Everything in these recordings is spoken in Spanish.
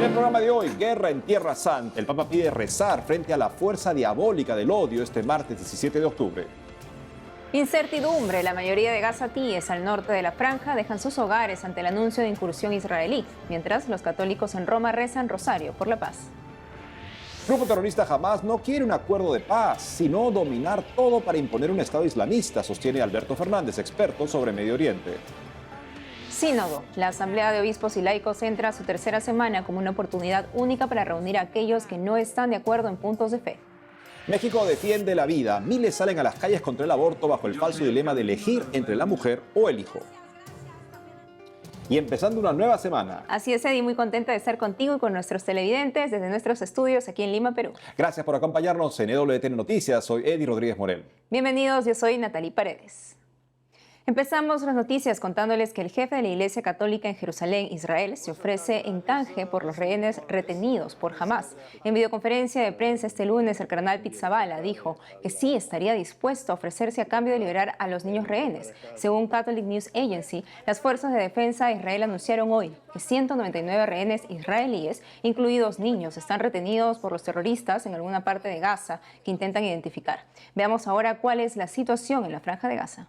el programa de hoy, guerra en Tierra Santa. El Papa pide rezar frente a la fuerza diabólica del odio este martes 17 de octubre. Incertidumbre. La mayoría de gazatíes al norte de la franja dejan sus hogares ante el anuncio de incursión israelí, mientras los católicos en Roma rezan rosario por la paz. El grupo terrorista Hamas no quiere un acuerdo de paz, sino dominar todo para imponer un Estado islamista, sostiene Alberto Fernández, experto sobre Medio Oriente. Sínodo. La Asamblea de Obispos y Laicos entra a su tercera semana como una oportunidad única para reunir a aquellos que no están de acuerdo en puntos de fe. México defiende la vida. Miles salen a las calles contra el aborto bajo el falso dilema de elegir entre la mujer o el hijo. Y empezando una nueva semana. Así es, Eddie, muy contenta de estar contigo y con nuestros televidentes desde nuestros estudios aquí en Lima, Perú. Gracias por acompañarnos en EWTN Noticias. Soy Eddie Rodríguez Morel. Bienvenidos, yo soy Natalie Paredes. Empezamos las noticias contándoles que el jefe de la Iglesia Católica en Jerusalén, Israel, se ofrece en canje por los rehenes retenidos por Hamas. En videoconferencia de prensa este lunes, el cardenal Pizzaballa dijo que sí estaría dispuesto a ofrecerse a cambio de liberar a los niños rehenes. Según Catholic News Agency, las fuerzas de defensa de Israel anunciaron hoy que 199 rehenes israelíes, incluidos niños, están retenidos por los terroristas en alguna parte de Gaza que intentan identificar. Veamos ahora cuál es la situación en la Franja de Gaza.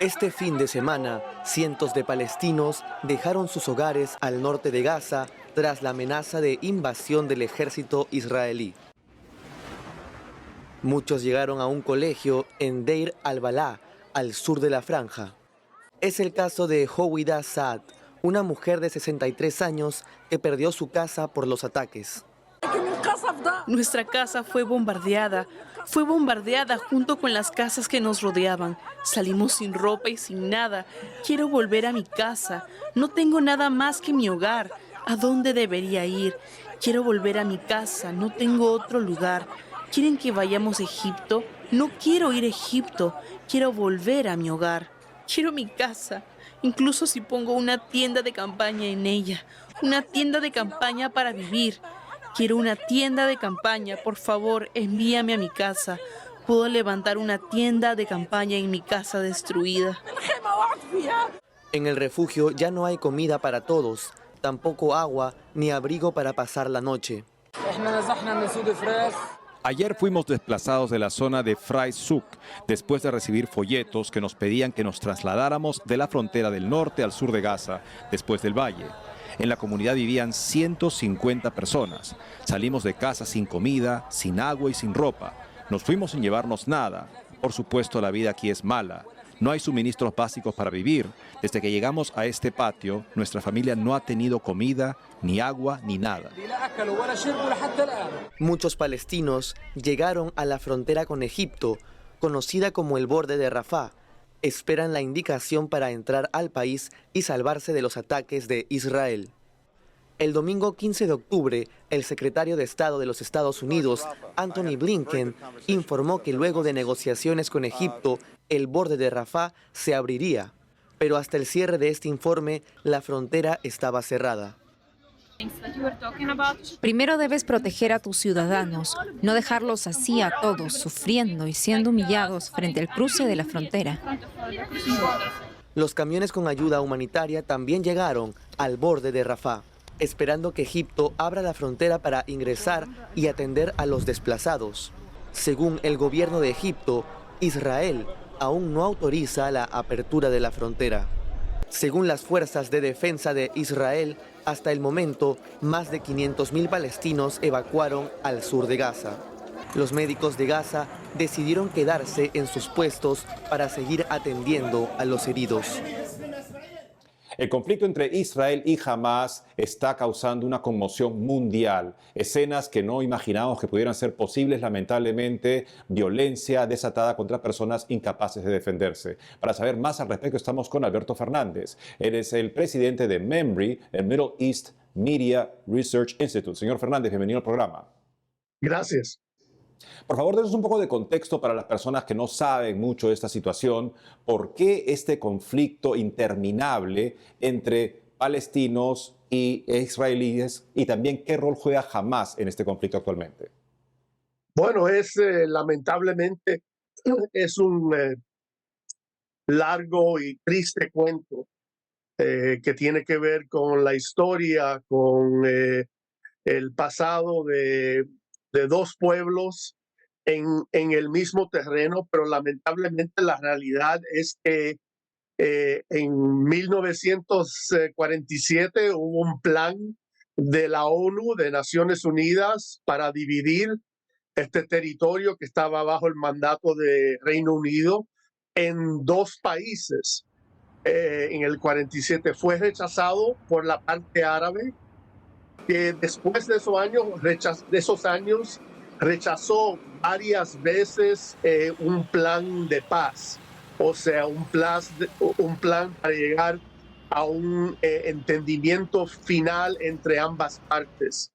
Este fin de semana, cientos de palestinos dejaron sus hogares al norte de Gaza tras la amenaza de invasión del ejército israelí. Muchos llegaron a un colegio en Deir al-Balá, al sur de la franja. Es el caso de Howida Saad, una mujer de 63 años que perdió su casa por los ataques. Nuestra casa fue bombardeada junto con las casas que nos rodeaban. Salimos sin ropa y sin nada. Quiero volver a mi casa. No tengo nada más que mi hogar. ¿A dónde debería ir? Quiero volver a mi casa. No tengo otro lugar. ¿Quieren que vayamos a Egipto? No quiero ir a Egipto. Quiero volver a mi hogar. Quiero mi casa. Incluso si pongo una tienda de campaña en ella. Una tienda de campaña para vivir. Quiero una tienda de campaña, por favor, envíame a mi casa. Puedo levantar una tienda de campaña en mi casa destruida. En el refugio ya no hay comida para todos, tampoco agua ni abrigo para pasar la noche. Ayer fuimos desplazados de la zona de Fray Suk, después de recibir folletos que nos pedían que nos trasladáramos de la frontera del norte al sur de Gaza, después del valle. En la comunidad vivían 150 personas. Salimos de casa sin comida, sin agua y sin ropa. Nos fuimos sin llevarnos nada. Por supuesto, la vida aquí es mala. No hay suministros básicos para vivir. Desde que llegamos a este patio, nuestra familia no ha tenido comida, ni agua, ni nada. Muchos palestinos llegaron a la frontera con Egipto, conocida como el borde de Rafah. Esperan la indicación para entrar al país y salvarse de los ataques de Israel. El domingo 15 de octubre, el secretario de Estado de los Estados Unidos, Anthony Blinken, informó que luego de negociaciones con Egipto, el borde de Rafah se abriría. Pero hasta el cierre de este informe, la frontera estaba cerrada. Primero debes proteger a tus ciudadanos, no dejarlos así a todos, sufriendo y siendo humillados frente al cruce de la frontera. Los camiones con ayuda humanitaria también llegaron al borde de Rafah, esperando que Egipto abra la frontera para ingresar y atender a los desplazados. Según el gobierno de Egipto, Israel aún no autoriza la apertura de la frontera. Según las fuerzas de defensa de Israel, hasta el momento, más de 500.000 palestinos evacuaron al sur de Gaza. Los médicos de Gaza decidieron quedarse en sus puestos para seguir atendiendo a los heridos. El conflicto entre Israel y Hamas está causando una conmoción mundial. Escenas que no imaginábamos que pudieran ser posibles, lamentablemente, violencia desatada contra personas incapaces de defenderse. Para saber más al respecto estamos con Alberto Fernández. Él es el presidente de MEMRI, el Middle East Media Research Institute. Señor Fernández, bienvenido al programa. Gracias. Por favor, denos un poco de contexto para las personas que no saben mucho de esta situación. ¿Por qué este conflicto interminable entre palestinos y israelíes? Y también, ¿qué rol juega Hamas en este conflicto actualmente? Bueno, lamentablemente es un largo y triste cuento que tiene que ver con la historia, con el pasado de dos pueblos en el mismo terreno, pero lamentablemente la realidad es que en 1947 hubo un plan de la ONU, de Naciones Unidas, para dividir este territorio que estaba bajo el mandato de Reino Unido en dos países. En el 47 fue rechazado por la parte árabe, que después de esos años rechazó varias veces un plan de paz, o sea, un plan para llegar a un entendimiento final entre ambas partes.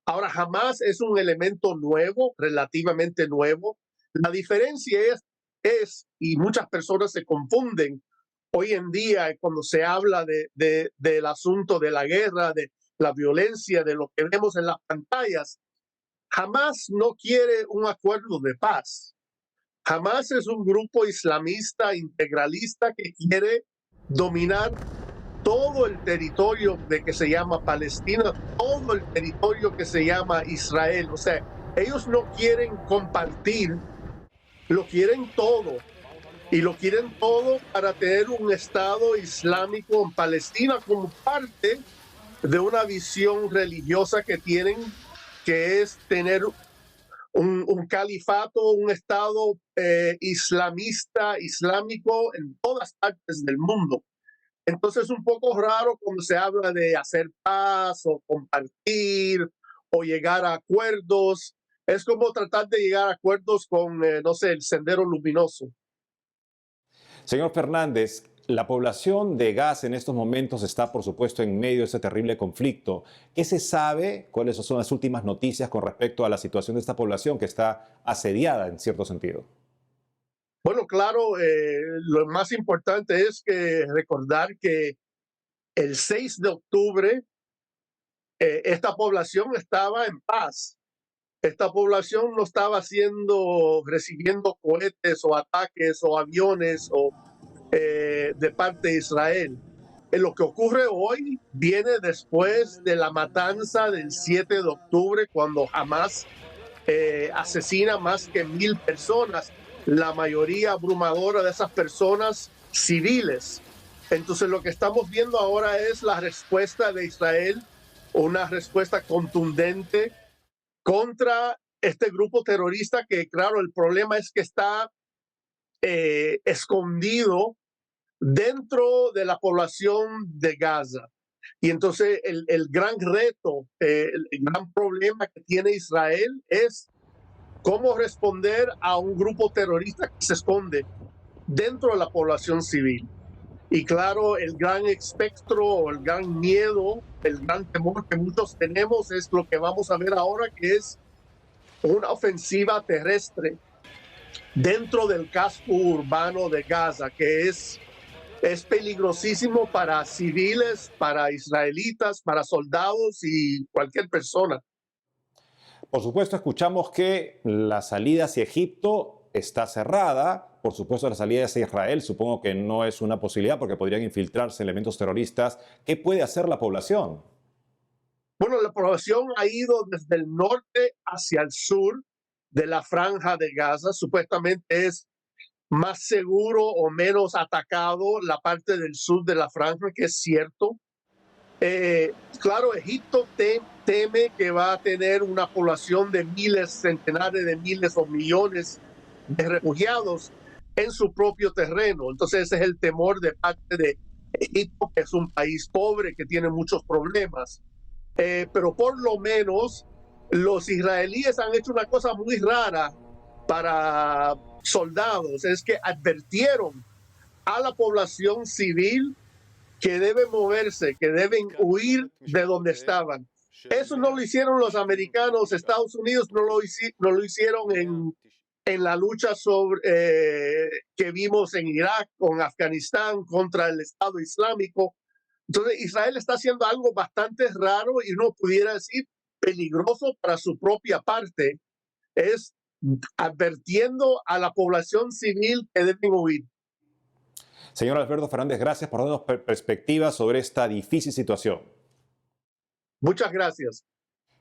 Ahora, Hamas es un elemento nuevo, relativamente nuevo. La diferencia y muchas personas se confunden hoy en día cuando se habla del asunto de la guerra, de la violencia, de lo que vemos en las pantallas. Hamas no quiere un acuerdo de paz. Hamas es un grupo islamista integralista que quiere dominar todo el territorio de que se llama Palestina, todo el territorio que se llama Israel. O sea, ellos no quieren compartir, lo quieren todo. Y lo quieren todo para tener un Estado islámico en Palestina como parte de una visión religiosa que tienen, que es tener un califato, un Estado islámico en todas partes del mundo. Entonces es un poco raro cuando se habla de hacer paz o compartir o llegar a acuerdos. Es como tratar de llegar a acuerdos con, no sé, el Sendero Luminoso. Señor Fernández, la población de Gaza en estos momentos está, por supuesto, en medio de ese terrible conflicto. ¿Qué se sabe? ¿Cuáles son las últimas noticias con respecto a la situación de esta población que está asediada en cierto sentido? Bueno, claro, lo más importante es que recordar que el 6 de octubre esta población estaba en paz. Esta población no estaba recibiendo cohetes o ataques o aviones de parte de Israel. Lo que ocurre hoy viene después de la matanza del 7 de octubre, cuando Hamas asesina más que 1,000 personas, la mayoría abrumadora de esas personas civiles. Entonces lo que estamos viendo ahora es la respuesta de Israel, una respuesta contundente contra este grupo terrorista que, claro, el problema es que está escondido dentro de la población de Gaza. Y entonces el gran reto, el gran problema que tiene Israel es cómo responder a un grupo terrorista que se esconde dentro de la población civil. Y claro, el gran espectro, el gran miedo, el gran temor que muchos tenemos es lo que vamos a ver ahora, que es una ofensiva terrestre dentro del casco urbano de Gaza, que es peligrosísimo para civiles, para israelitas, para soldados y cualquier persona. Por supuesto, escuchamos que la salida hacia Egipto está cerrada. Por supuesto, la salida hacia Israel supongo que no es una posibilidad porque podrían infiltrarse elementos terroristas. ¿Qué puede hacer la población? Bueno, la población ha ido desde el norte hacia el sur de la franja de Gaza. Supuestamente es más seguro o menos atacado la parte del sur de la franja, que es cierto. Claro, Egipto teme que va a tener una población de miles, centenares de miles o millones de refugiados en su propio terreno. Entonces ese es el temor de parte de Egipto, que es un país pobre, que tiene muchos problemas. Pero por lo menos los israelíes han hecho una cosa muy rara para soldados, es que advirtieron a la población civil que deben moverse, que deben huir de donde estaban. Eso no lo hicieron los americanos, Estados Unidos no lo hicieron en la lucha que vimos en Irak, con Afganistán, contra el Estado Islámico. Entonces Israel está haciendo algo bastante raro y uno pudiera decir peligroso para su propia parte, es advirtiendo a la población civil que deben huir. Señor Alberto Fernández, gracias por darnos perspectiva sobre esta difícil situación. Muchas gracias.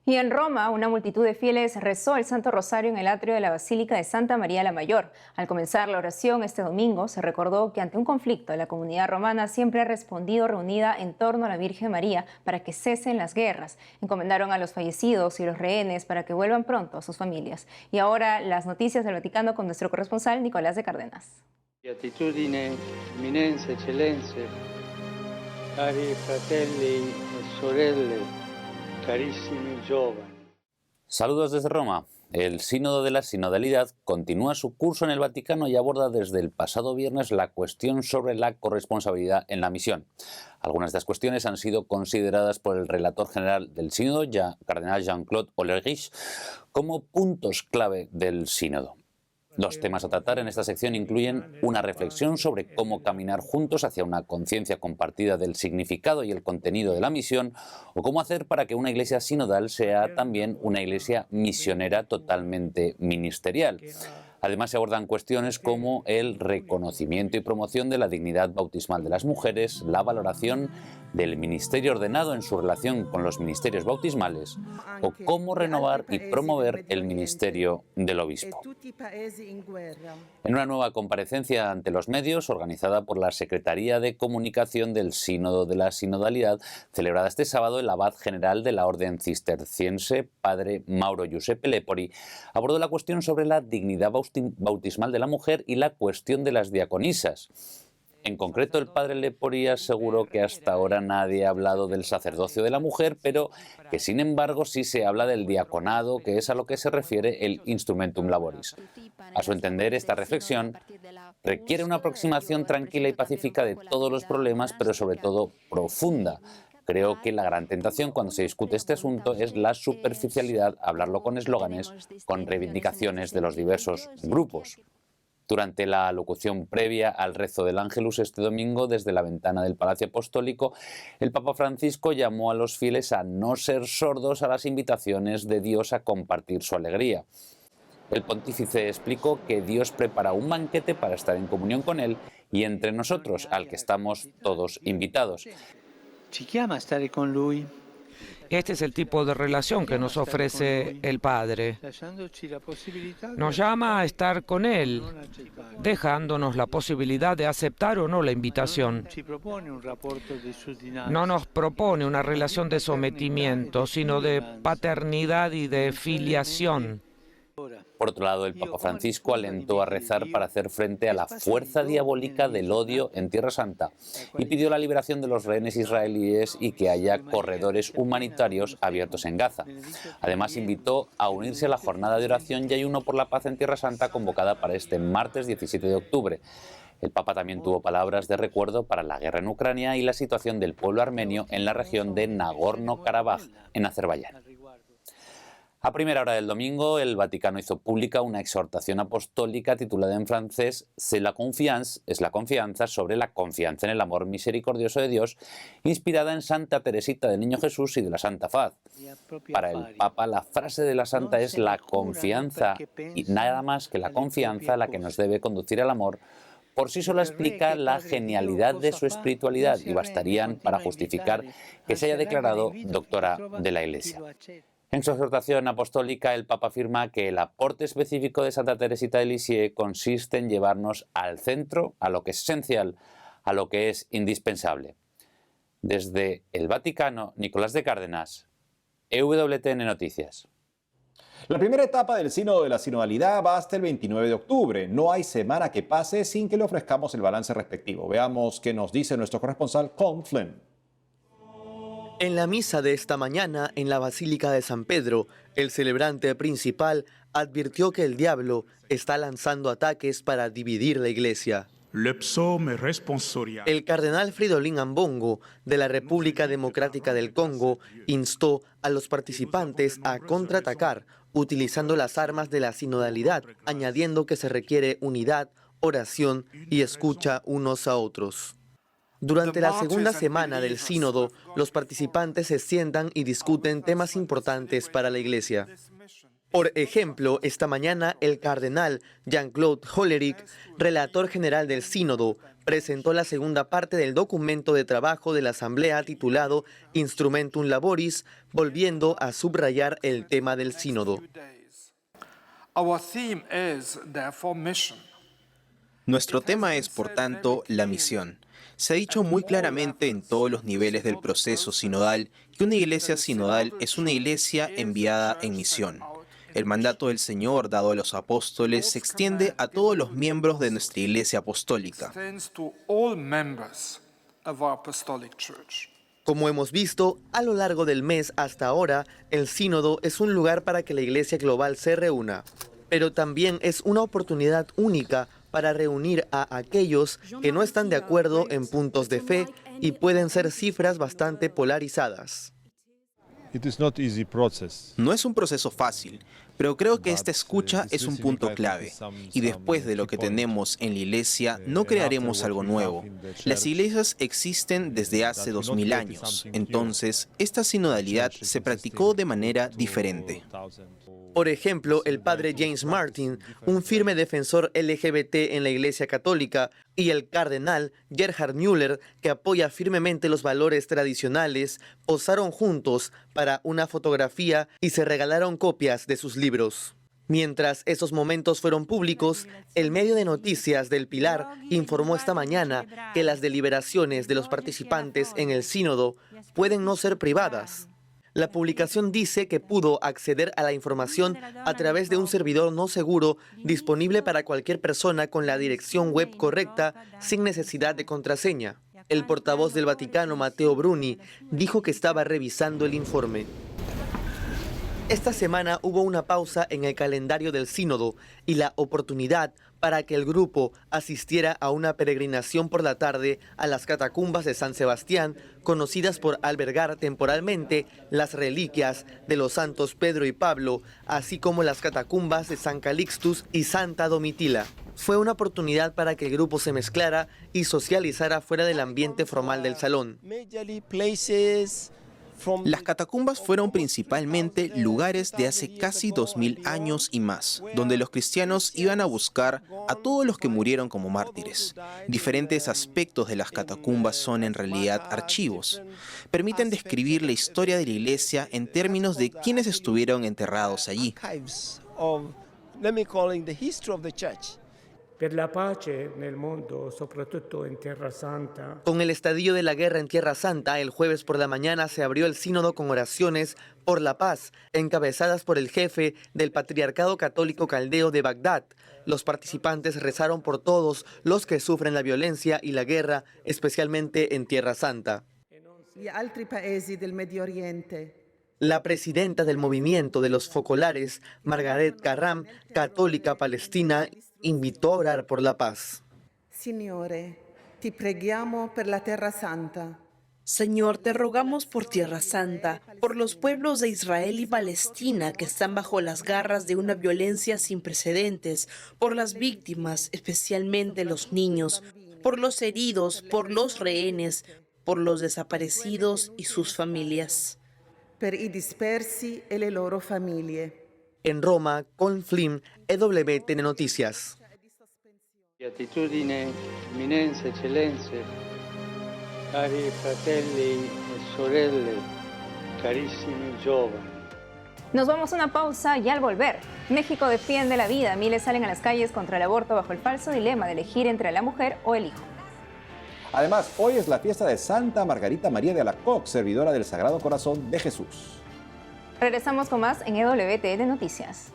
Y en Roma, una multitud de fieles rezó el Santo Rosario en el atrio de la Basílica de Santa María la Mayor. Al comenzar la oración este domingo, se recordó que ante un conflicto, la comunidad romana siempre ha respondido reunida en torno a la Virgen María para que cesen las guerras. Encomendaron a los fallecidos y los rehenes para que vuelvan pronto a sus familias. Y ahora las noticias del Vaticano con nuestro corresponsal Nicolás de Cárdenas. Beatitudine, eminenze, eccellenze, cari fratelli e sorelle, carissimi giovani. Saludos desde Roma. El Sínodo de la Sinodalidad continúa su curso en el Vaticano y aborda desde el pasado viernes la cuestión sobre la corresponsabilidad en la misión. Algunas de las cuestiones han sido consideradas por el relator general del Sínodo, cardenal Jean-Claude Hollerich, como puntos clave del Sínodo. Los temas a tratar en esta sección incluyen una reflexión sobre cómo caminar juntos hacia una conciencia compartida del significado y el contenido de la misión, o cómo hacer para que una iglesia sinodal sea también una iglesia misionera totalmente ministerial. Además, se abordan cuestiones como el reconocimiento y promoción de la dignidad bautismal de las mujeres, la valoración del ministerio ordenado en su relación con los ministerios bautismales o cómo renovar y promover el ministerio del obispo. En una nueva comparecencia ante los medios, organizada por la Secretaría de Comunicación del Sínodo de la Sinodalidad, celebrada este sábado, el abad general de la Orden Cisterciense, padre Mauro Giuseppe Lepori, abordó la cuestión sobre la dignidad bautismal de la mujer y la cuestión de las diaconisas. En concreto, el padre Lepori aseguró que hasta ahora nadie ha hablado del sacerdocio de la mujer, pero que sin embargo sí se habla del diaconado, que es a lo que se refiere el Instrumentum Laboris. A su entender, esta reflexión requiere una aproximación tranquila y pacífica de todos los problemas, pero sobre todo profunda. Creo que la gran tentación cuando se discute este asunto es la superficialidad, hablarlo con eslóganes, con reivindicaciones de los diversos grupos. Durante la alocución previa al rezo del Ángelus este domingo, desde la ventana del Palacio Apostólico, el Papa Francisco llamó a los fieles a no ser sordos a las invitaciones de Dios a compartir su alegría. El pontífice explicó que Dios prepara un banquete para estar en comunión con Él y entre nosotros, al que estamos todos invitados. Ci chiama a stare con Lui. Este es el tipo de relación que nos ofrece el Padre. Nos llama a estar con Él, dejándonos la posibilidad de aceptar o no la invitación. No nos propone una relación de sometimiento, sino de paternidad y de filiación. Por otro lado, el Papa Francisco alentó a rezar para hacer frente a la fuerza diabólica del odio en Tierra Santa y pidió la liberación de los rehenes israelíes y que haya corredores humanitarios abiertos en Gaza. Además, invitó a unirse a la jornada de oración y ayuno por la paz en Tierra Santa convocada para este martes 17 de octubre. El Papa también tuvo palabras de recuerdo para la guerra en Ucrania y la situación del pueblo armenio en la región de Nagorno-Karabaj, en Azerbaiyán. A primera hora del domingo, el Vaticano hizo pública una exhortación apostólica titulada en francés «C'est la confiance», es la confianza, sobre la confianza en el amor misericordioso de Dios, inspirada en Santa Teresita del Niño Jesús y de la Santa Faz. Para el Papa, la frase de la Santa es la confianza, y nada más que la confianza la que nos debe conducir al amor. Por sí sola explica la genialidad de su espiritualidad y bastarían para justificar que se haya declarado doctora de la Iglesia. En su exhortación apostólica, el Papa afirma que el aporte específico de Santa Teresita de Lisieux consiste en llevarnos al centro, a lo que es esencial, a lo que es indispensable. Desde el Vaticano, Nicolás de Cárdenas, EWTN Noticias. La primera etapa del Sínodo de la Sinodalidad va hasta el 29 de octubre. No hay semana que pase sin que le ofrezcamos el balance respectivo. Veamos qué nos dice nuestro corresponsal Colm Flynn. En la misa de esta mañana en la Basílica de San Pedro, el celebrante principal advirtió que el diablo está lanzando ataques para dividir la iglesia. El cardenal Fridolin Ambongo, de la República Democrática del Congo, instó a los participantes a contraatacar utilizando las armas de la sinodalidad, añadiendo que se requiere unidad, oración y escucha unos a otros. Durante la segunda semana del sínodo, los participantes se sientan y discuten temas importantes para la Iglesia. Por ejemplo, esta mañana el cardenal Jean-Claude Hollerich, relator general del sínodo, presentó la segunda parte del documento de trabajo de la Asamblea titulado Instrumentum Laboris, volviendo a subrayar el tema del sínodo. Nuestro tema es, por tanto, la misión. Se ha dicho muy claramente en todos los niveles del proceso sinodal que una iglesia sinodal es una iglesia enviada en misión. El mandato del Señor dado a los apóstoles se extiende a todos los miembros de nuestra iglesia apostólica. Como hemos visto, a lo largo del mes hasta ahora, el sínodo es un lugar para que la iglesia global se reúna, pero también es una oportunidad única para reunir a aquellos que no están de acuerdo en puntos de fe y pueden ser cifras bastante polarizadas. No es un proceso fácil, pero creo que esta escucha es un punto clave. Y después de lo que tenemos en la iglesia, no crearemos algo nuevo. Las iglesias existen desde hace 2000 años, entonces esta sinodalidad se practicó de manera diferente. Por ejemplo, el padre James Martin, un firme defensor LGBT en la Iglesia Católica, y el cardenal Gerhard Müller, que apoya firmemente los valores tradicionales, posaron juntos para una fotografía y se regalaron copias de sus libros. Mientras esos momentos fueron públicos, el medio de noticias del Pilar informó esta mañana que las deliberaciones de los participantes en el sínodo pueden no ser privadas. La publicación dice que pudo acceder a la información a través de un servidor no seguro disponible para cualquier persona con la dirección web correcta sin necesidad de contraseña. El portavoz del Vaticano, Matteo Bruni, dijo que estaba revisando el informe. Esta semana hubo una pausa en el calendario del sínodo y la oportunidad para que el grupo asistiera a una peregrinación por la tarde a las catacumbas de San Sebastián, conocidas por albergar temporalmente las reliquias de los santos Pedro y Pablo, así como las catacumbas de San Calixtus y Santa Domitila. Fue una oportunidad para que el grupo se mezclara y socializara fuera del ambiente formal del salón. Las catacumbas fueron principalmente lugares de hace casi 2000 años y más, donde los cristianos iban a buscar a todos los que murieron como mártires. Diferentes aspectos de las catacumbas son en realidad archivos. Permiten describir la historia de la iglesia en términos de quienes estuvieron enterrados allí. Con el estadio de la guerra en Tierra Santa, el jueves por la mañana se abrió el sínodo con oraciones por la paz, encabezadas por el jefe del Patriarcado Católico Caldeo de Bagdad. Los participantes rezaron por todos los que sufren la violencia y la guerra, especialmente en Tierra Santa. La presidenta del movimiento de los focolares, Margaret Carram, católica palestina, invitó a orar por la paz. Signore, ti preghiamo per la Terra Santa. Señor, te rogamos por Tierra Santa, por los pueblos de Israel y Palestina que están bajo las garras de una violencia sin precedentes, por las víctimas, especialmente los niños, por los heridos, por los rehenes, por los desaparecidos y sus familias. Per i dispersi e le loro famiglie. En Roma, con Flynn, EWTN Noticias. Beatitudine, eminenze, eccellenze, cari fratelli e sorelle, carissimi giovani. Nos vamos a una pausa y al volver, México defiende la vida. Miles salen a las calles contra el aborto bajo el falso dilema de elegir entre la mujer o el hijo. Además, hoy es la fiesta de Santa Margarita María de Alacoque, servidora del Sagrado Corazón de Jesús. Regresamos con más en EWTN Noticias.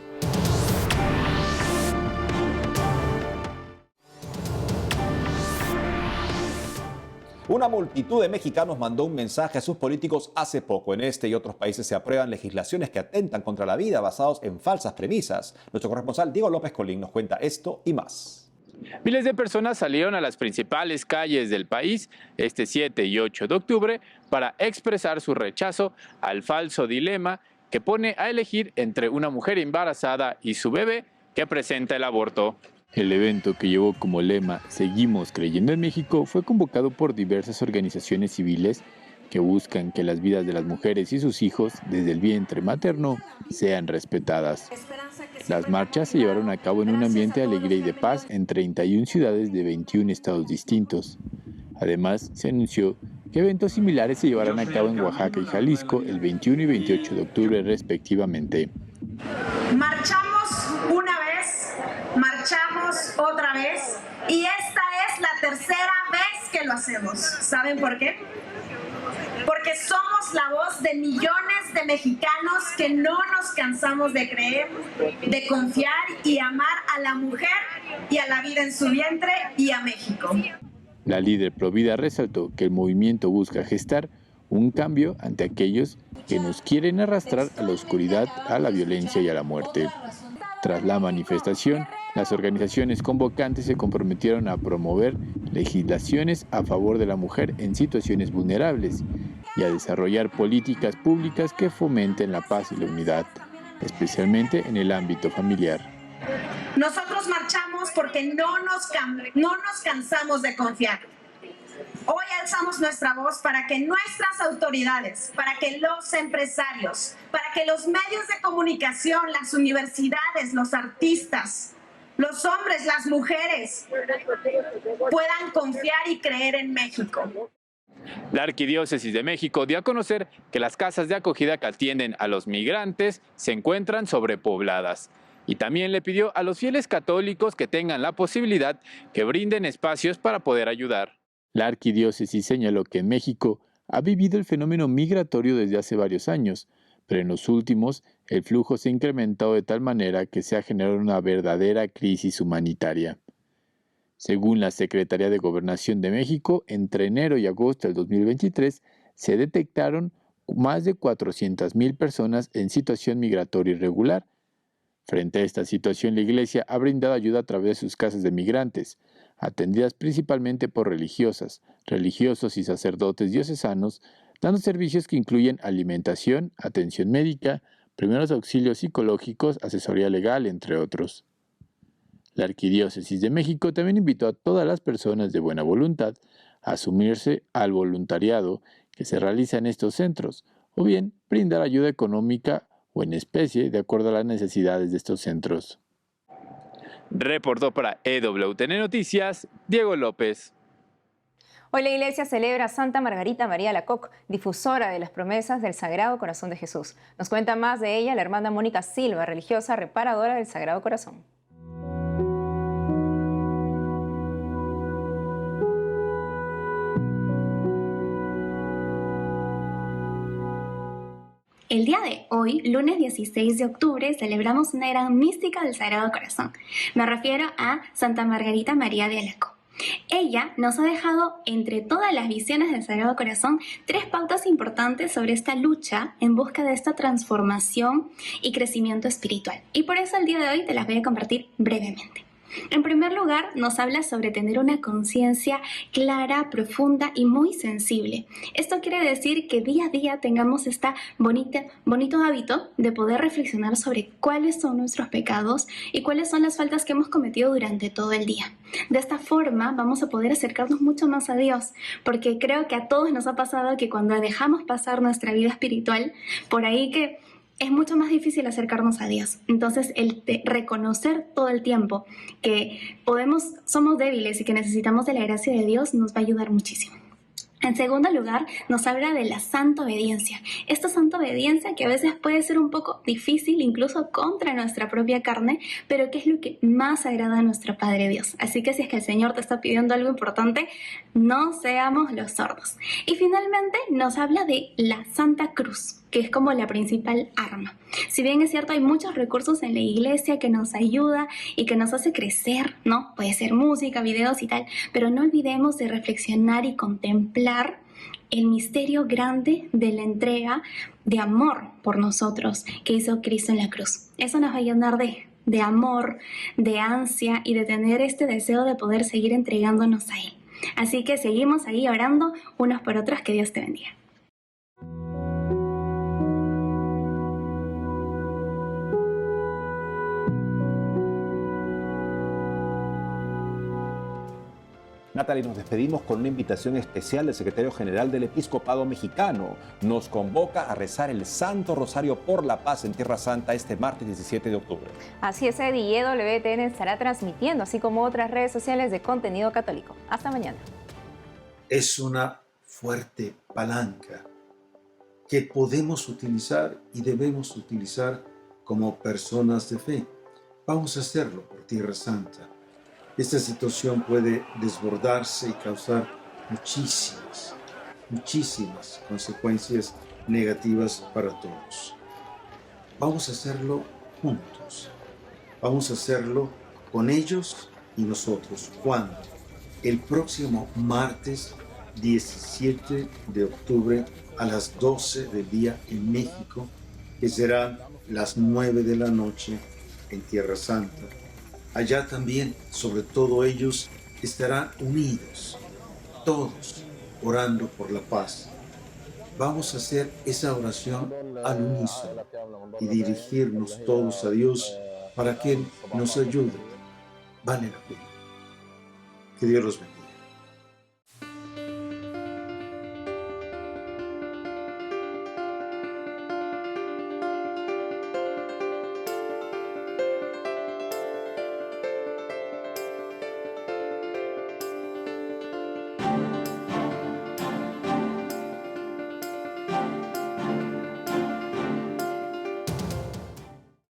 Una multitud de mexicanos mandó un mensaje a sus políticos hace poco. En este y otros países se aprueban legislaciones que atentan contra la vida basados en falsas premisas. Nuestro corresponsal Diego López Colín nos cuenta esto y más. Miles de personas salieron a las principales calles del país este 7 y 8 de octubre para expresar su rechazo al falso dilema que pone a elegir entre una mujer embarazada y su bebé que presenta el aborto. El evento, que llevó como lema "Seguimos creyendo en México", fue convocado por diversas organizaciones civiles que buscan que las vidas de las mujeres y sus hijos desde el vientre materno sean respetadas. Las marchas se llevaron a cabo en un ambiente de alegría y de paz en 31 ciudades de 21 estados distintos. Además, se anunció que eventos similares se llevarán a cabo en Oaxaca y Jalisco el 21 y 28 de octubre respectivamente. Marchamos una vez, marchamos otra vez y esta es la tercera vez que lo hacemos. ¿Saben por qué? Porque somos la voz de millones de mexicanos que no nos cansamos de creer, de confiar y amar a la mujer y a la vida en su vientre y a México. La líder Provida resaltó que el movimiento busca gestar un cambio ante aquellos que nos quieren arrastrar a la oscuridad, a la violencia y a la muerte. Tras la manifestación, las organizaciones convocantes se comprometieron a promover legislaciones a favor de la mujer en situaciones vulnerables y a desarrollar políticas públicas que fomenten la paz y la unidad, especialmente en el ámbito familiar. Nosotros marchamos porque no nos cansamos de confiar. Hoy alzamos nuestra voz para que nuestras autoridades, para que los empresarios, para que los medios de comunicación, las universidades, los artistas, los hombres, las mujeres puedan confiar y creer en México. La Arquidiócesis de México dio a conocer que las casas de acogida que atienden a los migrantes se encuentran sobrepobladas. Y también le pidió a los fieles católicos que tengan la posibilidad que brinden espacios para poder ayudar. La arquidiócesis señaló que México ha vivido el fenómeno migratorio desde hace varios años, pero en los últimos el flujo se ha incrementado de tal manera que se ha generado una verdadera crisis humanitaria. Según la Secretaría de Gobernación de México, entre enero y agosto del 2023 se detectaron más de 400,000 personas en situación migratoria irregular. Frente a esta situación, la Iglesia ha brindado ayuda a través de sus casas de migrantes, atendidas principalmente por religiosas, religiosos y sacerdotes diocesanos, dando servicios que incluyen alimentación, atención médica, primeros auxilios psicológicos, asesoría legal, entre otros. La Arquidiócesis de México también invitó a todas las personas de buena voluntad a sumirse al voluntariado que se realiza en estos centros, o bien brindar ayuda económica o en especie de acuerdo a las necesidades de estos centros. Reportó para EWTN Noticias, Diego López. Hoy la Iglesia celebra a Santa Margarita María Alacoque, difusora de las promesas del Sagrado Corazón de Jesús. Nos cuenta más de ella la hermana Mónica Silva, religiosa reparadora del Sagrado Corazón. El día de hoy, lunes 16 de octubre, celebramos una gran mística del Sagrado Corazón. Me refiero a Santa Margarita María de Alacoque. Ella nos ha dejado, entre todas las visiones del Sagrado Corazón, 3 pautas importantes sobre esta lucha en busca de esta transformación y crecimiento espiritual. Y por eso el día de hoy te las voy a compartir brevemente. En primer lugar, nos habla sobre tener una conciencia clara, profunda y muy sensible. Esto quiere decir que día a día tengamos este bonito hábito de poder reflexionar sobre cuáles son nuestros pecados y cuáles son las faltas que hemos cometido durante todo el día. De esta forma vamos a poder acercarnos mucho más a Dios, porque creo que a todos nos ha pasado que cuando dejamos pasar nuestra vida espiritual, por ahí que es mucho más difícil acercarnos a Dios. Entonces, el reconocer todo el tiempo que somos débiles y que necesitamos de la gracia de Dios nos va a ayudar muchísimo. En segundo lugar, nos habla de la santa obediencia. Esta santa obediencia que a veces puede ser un poco difícil, incluso contra nuestra propia carne, pero que es lo que más agrada a nuestro Padre Dios. Así que si es que el Señor te está pidiendo algo importante, no seamos los sordos. Y finalmente nos habla de la Santa Cruz, que es como la principal arma. Si bien es cierto, hay muchos recursos en la iglesia que nos ayuda y que nos hace crecer, ¿no? Puede ser música, videos y tal, pero no olvidemos de reflexionar y contemplar el misterio grande de la entrega de amor por nosotros que hizo Cristo en la cruz. Eso nos va a llenar de amor, de ansia y de tener este deseo de poder seguir entregándonos a Él. Así que seguimos ahí orando unos por otros. Que Dios te bendiga. Natalie, nos despedimos con una invitación especial del secretario general del Episcopado Mexicano. Nos convoca a rezar el Santo Rosario por la Paz en Tierra Santa este martes 17 de octubre. Así es, Eddie, y EWTN estará transmitiendo, así como otras redes sociales de contenido católico. Hasta mañana. Es una fuerte palanca que podemos utilizar y debemos utilizar como personas de fe. Vamos a hacerlo por Tierra Santa. Esta situación puede desbordarse y causar muchísimas consecuencias negativas para todos. Vamos a hacerlo juntos. Vamos a hacerlo con ellos y nosotros. ¿Cuándo? El próximo martes 17 de octubre a las 12 del día en México, que serán las 9 de la noche en Tierra Santa. Allá también, sobre todo ellos, estarán unidos, todos orando por la paz. Vamos a hacer esa oración al unísono y dirigirnos todos a Dios para que Él nos ayude. Vale la pena. Que Dios los bendiga.